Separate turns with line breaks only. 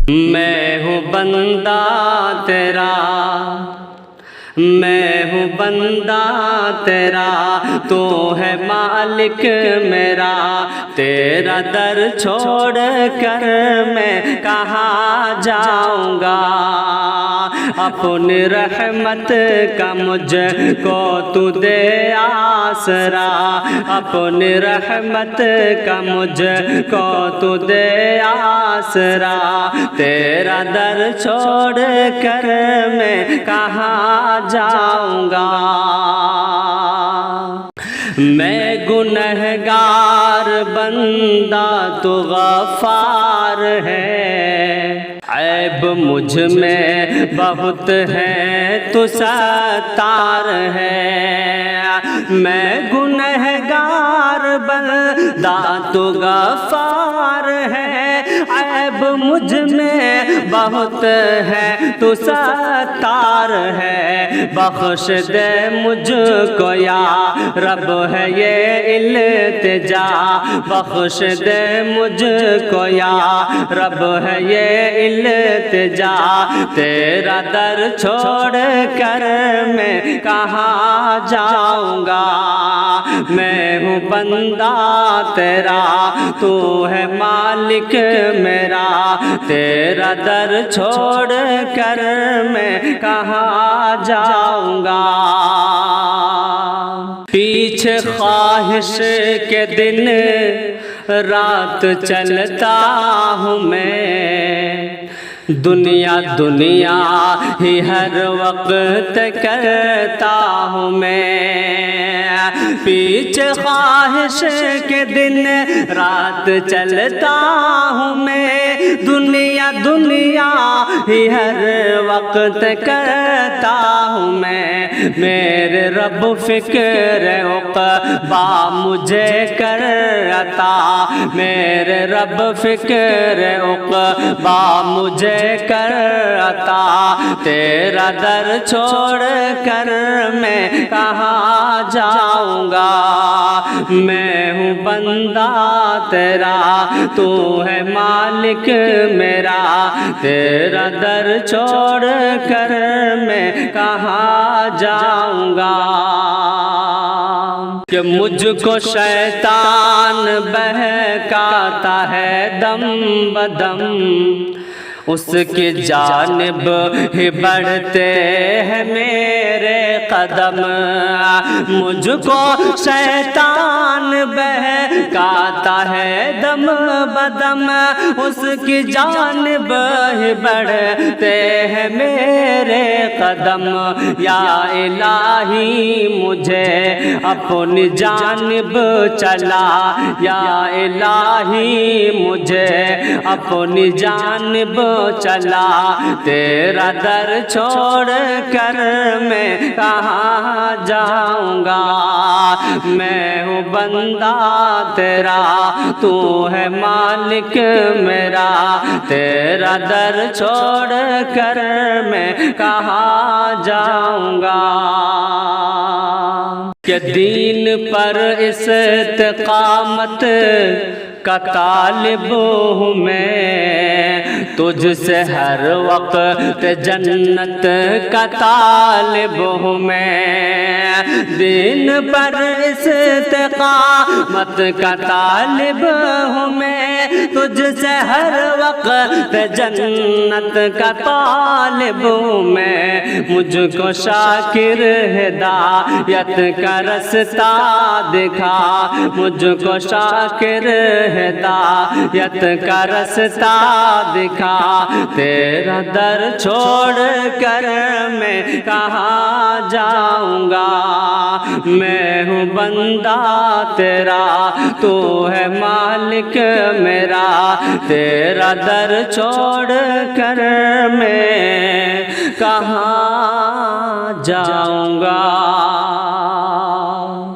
میں ہوں بندہ تیرا، میں ہوں بندہ تیرا، تو ہے مالک میرا، تیرا در چھوڑ کر میں کہاں جاؤں گا، اپنی رحمت کا مجھ کو تو دے آسرا، اپنی رحمت کا مجھ کو تو دے آسرا، تیرا در چھوڑ کر میں کہاں جاؤں گا۔ میں گنہگار بندہ تو غفار ہے، عیب مجھ میں بہت ہے تو ستار ہے، میں گنہگار بندہ تو غفار ہے، عیب مجھ میں بہت ہے تو ستار ہے، بخش دے مجھ کو یا رب ہے یہ التجا، بخش دے مجھ کو یا رب ہے یہ التجا، تیرا در چھوڑ کر میں کہاں جاؤں گا، میں ہوں بندہ تیرا، تو ہے مالک میرا، تیرا در چھوڑ کر میں کہاں جاؤں گا۔ پیچھے خواہش کے دن رات چلتا ہوں میں، دنیا دنیا ہی ہر وقت کرتا ہوں میں، پیچھے خواہش کے دن رات چلتا ہوں میں، دنیا دنیا ہی ہر وقت کرتا ہوں میں، میرے رب فکر عقبا مجھے کر عطا، میرے رب فکر عقبا مجھے کر عطا، تیرا در چھوڑ کر میں کہاں جاؤں گا، میں ہوں بندہ تیرا، تو ہے مالک میرا، تیرا در چھوڑ کر میں کہاں جاؤں گا، کہ مجھ کو شیطان بہکاتا ہے دم بدم، اس کی جانب ہی بڑھتے ہیں میرے قدم، مجھ کو شیطان بہکاتا ہے دم بدم، اس کی جانب ہی بڑھتے ہیں میرے قدم، یا الہی مجھے اپنی جانب چلا، یا الہی مجھے اپنی جانب چلا، تیرا در چھوڑ کر میں کہاں جاؤں گا، میں ہوں بندہ تیرا، تو ہے مالک میرا، تیرا در چھوڑ کر میں کہاں جاؤں گا، کہ دین پر استقامت کا طالب ہوں میں، تجھ سے ہر وقت جنت کا طالب ہوں میں، دین پر استقامت کا طالب ہوں میں، تجھ سے ہر وقت جنت کا طالب ہوں میں، مجھ کو شاکر ہدایت کا رستہ دکھا، مجھ کو شاکر ہدایت کا رستہ دکھا، تیرا در چھوڑ کر میں کہاں جاؤں گا، میں ہوں بندہ تیرا، تو ہے مالک میرا، تیرا در چھوڑ کر میں کہاں جاؤں گا۔